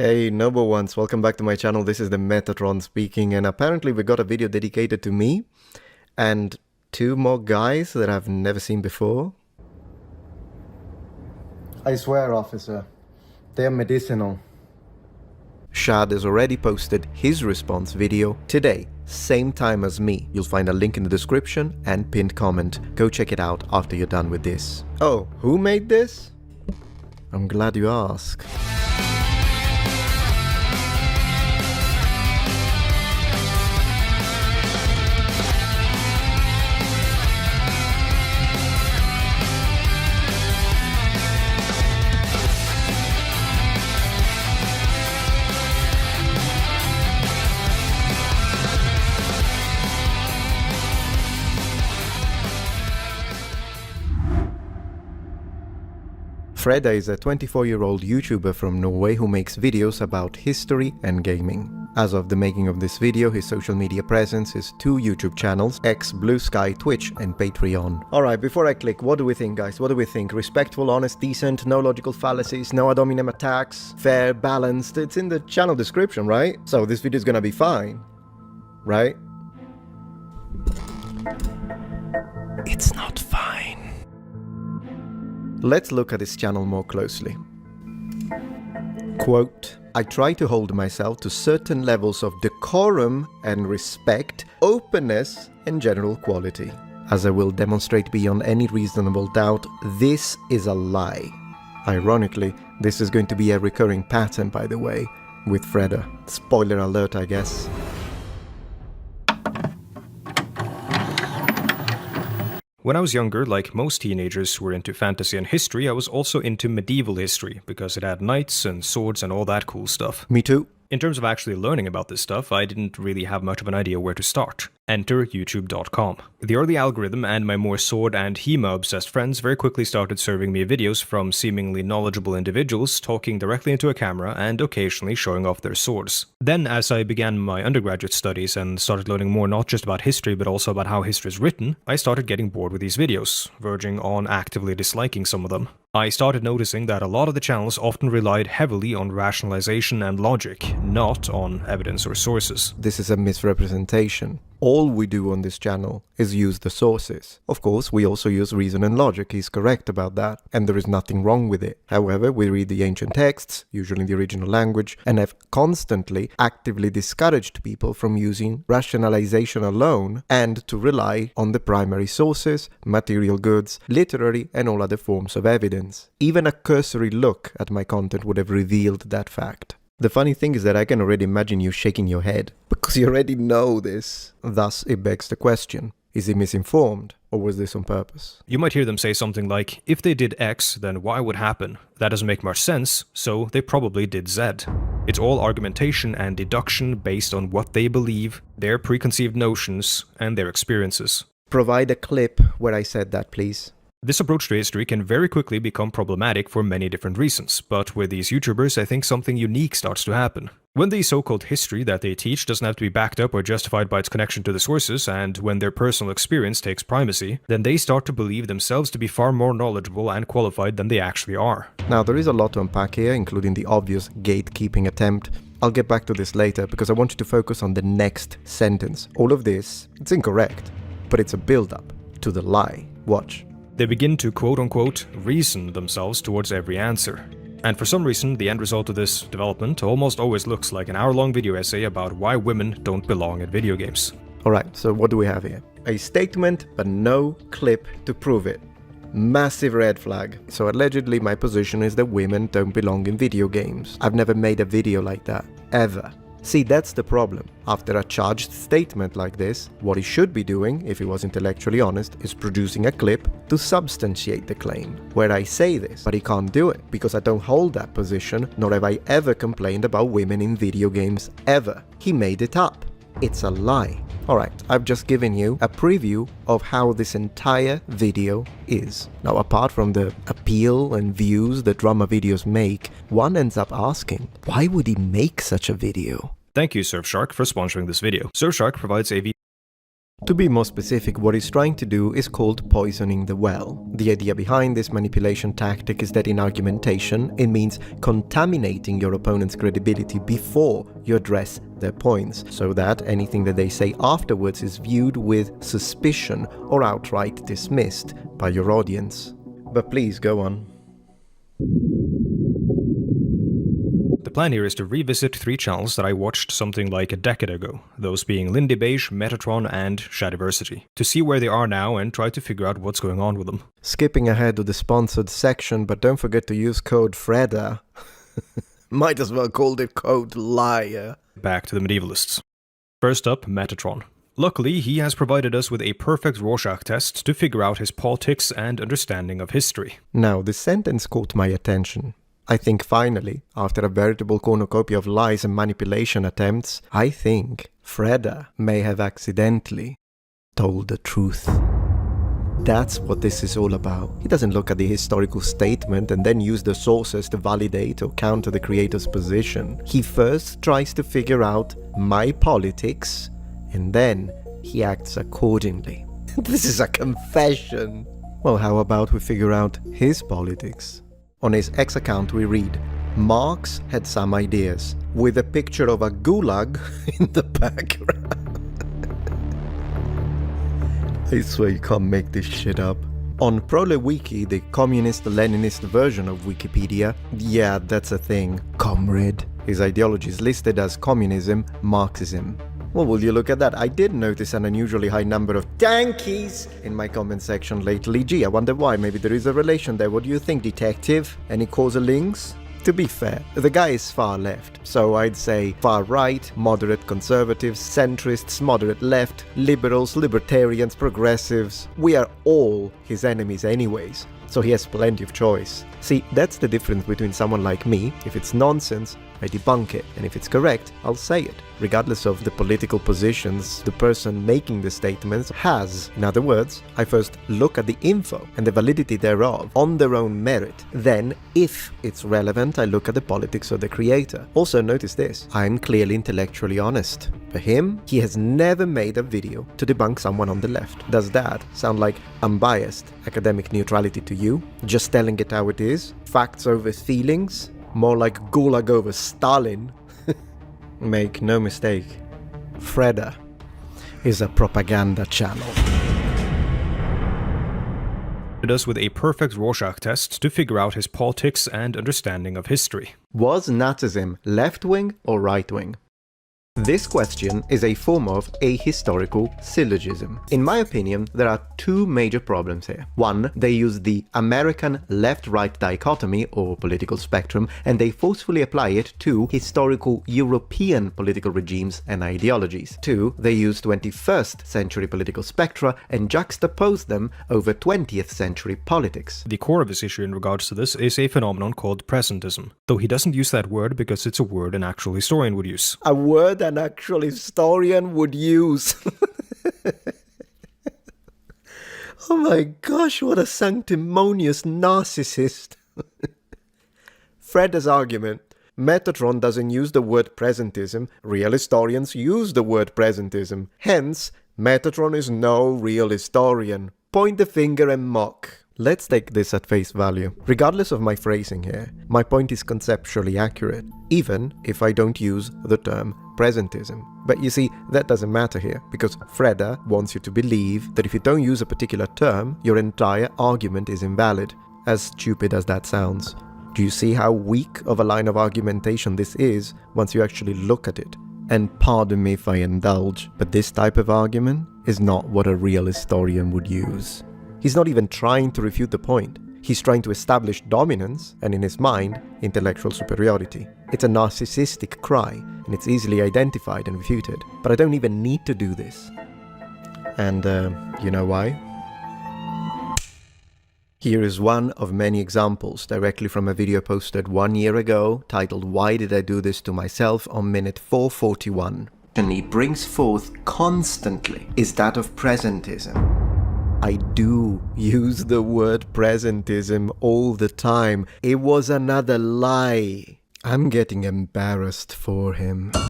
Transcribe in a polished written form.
Hey Nobleones, welcome back to my channel. This is the Metatron speaking, and apparently we got a video dedicated to me and two more guys that I've never seen before. I swear, officer, they're medicinal. Shad has already posted his response video today, same time as me. You'll find a link in the description and pinned comment. Go check it out after you're done with this. Oh, who made this? I'm glad you asked. Fredda is a 24-year-old YouTuber from Norway who makes videos about history and gaming. As of the making of this video, his social media presence is 2 YouTube channels, X, Blue Sky, Twitch and Patreon. Alright, before I click, what do we think, guys? What do we think? Respectful, honest, decent, no logical fallacies, no ad hominem attacks, fair, balanced? It's in the channel description, right? So this video is gonna be fine, right? It's not fine. Let's look at his channel more closely. Quote, I try to hold myself to certain levels of decorum and respect, openness and general quality. As I will demonstrate beyond any reasonable doubt, this is a lie. Ironically, this is going to be a recurring pattern, by the way, with Fredda. Spoiler alert, I guess. When I was younger, like most teenagers who were into fantasy and history, I was also into medieval history, because it had knights and swords and all that cool stuff. Me too. In terms of actually learning about this stuff, I didn't really have much of an idea where to start. Enter youtube.com. The early algorithm and my more sword and HEMA-obsessed friends very quickly started serving me videos from seemingly knowledgeable individuals talking directly into a camera and occasionally showing off their swords. Then, as I began my undergraduate studies and started learning more not just about history but also about how history is written, I started getting bored with these videos, verging on actively disliking some of them. I started noticing that a lot of the channels often relied heavily on rationalization and logic, not on evidence or sources. This is a misrepresentation. All we do on this channel is use the sources. Of course, we also use reason and logic, he's correct about that, and there is nothing wrong with it. However, we read the ancient texts, usually in the original language, and have constantly actively discouraged people from using rationalization alone and to rely on the primary sources, material goods, literary and all other forms of evidence. Even a cursory look at my content would have revealed that fact. The funny thing is that I can already imagine you shaking your head, because you already know this. Thus, it begs the question, is he misinformed, or was this on purpose? You might hear them say something like, if they did X, then Y would happen. That doesn't make much sense, so they probably did Z. It's all argumentation and deduction based on what they believe, their preconceived notions, and their experiences. Provide a clip where I said that, please. This approach to history can very quickly become problematic for many different reasons, but with these YouTubers I think something unique starts to happen. When the so-called history that they teach doesn't have to be backed up or justified by its connection to the sources, and when their personal experience takes primacy, then they start to believe themselves to be far more knowledgeable and qualified than they actually are. Now there is a lot to unpack here, including the obvious gatekeeping attempt. I'll get back to this later because I want you to focus on the next sentence. All of this, it's incorrect, but it's a build-up to the lie. Watch. They begin to quote-unquote reason themselves towards every answer. And for some reason, the end result of this development almost always looks like an hour-long video essay about why women don't belong at video games. Alright, so what do we have here? A statement, but no clip to prove it. Massive red flag. So allegedly my position is that women don't belong in video games. I've never made a video like that, ever. See, that's the problem. After a charged statement like this, what he should be doing, if he was intellectually honest, is producing a clip to substantiate the claim, where I say this, but he can't do it, because I don't hold that position, nor have I ever complained about women in video games, ever. He made it up. It's a lie. Alright, I've just given you a preview of how this entire video is. Now, apart from the appeal and views that drama videos make, one ends up asking, why would he make such a video? Thank you Surfshark for sponsoring this video. Surfshark provides a To be more specific, what he's trying to do is called poisoning the well. The idea behind this manipulation tactic is that in argumentation, it means contaminating your opponent's credibility before you address their points, so that anything that they say afterwards is viewed with suspicion or outright dismissed by your audience. But please, go on. The plan here is to revisit 3 channels that I watched something like a decade ago, those being Lindy Beige, Metatron, and Shadiversity, to see where they are now and try to figure out what's going on with them. Skipping ahead to the sponsored section, but don't forget to use code Fredda. Might as well call it code liar. Back to the medievalists. First up, Metatron. Luckily, he has provided us with a perfect Rorschach test to figure out his politics and understanding of history. Now, this sentence caught my attention. I think finally, after a veritable cornucopia of lies and manipulation attempts, I think Fredda may have accidentally told the truth. That's what this is all about. He doesn't look at the historical statement and then use the sources to validate or counter the creator's position. He first tries to figure out my politics, and then he acts accordingly. This is a confession. Well, how about we figure out his politics? On his X account we read, Marx had some ideas, with a picture of a Gulag in the background. I swear you can't make this shit up. On prolewiki, the communist Leninist version of Wikipedia, yeah, that's a thing, comrade. His ideology is listed as communism, Marxism. Well, will you look at that? I did notice an unusually high number of tankies in my comment section lately. Gee, I wonder why. Maybe there is a relation there. What do you think, detective? Any causal links? To be fair, the guy is far left, so I'd say far right, moderate conservatives, centrists, moderate left, liberals, libertarians, progressives. We are all his enemies anyways, so he has plenty of choice. See, that's the difference between someone like me. If it's nonsense, I debunk it, and if it's correct, I'll say it. Regardless of the political positions the person making the statements has. In other words, I first look at the info and the validity thereof on their own merit. Then, if it's relevant, I look at the politics of the creator. Also notice this, I'm clearly intellectually honest. For him, he has never made a video to debunk someone on the left. Does that sound like unbiased academic neutrality to you? Just telling it how it is? Facts over feelings? More like Gulag over Stalin? Make no mistake, Fredda is a propaganda channel. It does with a perfect Rorschach test to figure out his politics and understanding of history. Was Nazism left-wing or right-wing? This question is a form of ahistorical syllogism. In my opinion, there are 2 major problems here. One, they use the American left-right dichotomy or political spectrum, and they forcefully apply it to historical European political regimes and ideologies. 2, they use 21st century political spectra and juxtapose them over 20th century politics. The core of his issue in regards to this is a phenomenon called presentism, though he doesn't use that word because it's a word an actual historian would use. A word an actual historian would use. Oh my gosh, what a sanctimonious narcissist. Fredda's argument. Metatron doesn't use the word presentism. Real historians use the word presentism. Hence, Metatron is no real historian. Point the finger and mock. Let's take this at face value. Regardless of my phrasing here, my point is conceptually accurate, even if I don't use the term presentism. But you see, that doesn't matter here, because Fredda wants you to believe that if you don't use a particular term, your entire argument is invalid. As stupid as that sounds. Do you see how weak of a line of argumentation this is once you actually look at it? And pardon me if I indulge, but this type of argument is not what a real historian would use. He's not even trying to refute the point. He's trying to establish dominance, and in his mind, intellectual superiority. It's a narcissistic cry, and it's easily identified and refuted. But I don't even need to do this. And, you know why? Here is one of many examples directly from a video posted 1 year ago, titled "Why Did I Do This to Myself?" on minute 441. And he brings forth constantly is that of presentism. I do use the word presentism all the time. It was another lie. I'm getting embarrassed for him.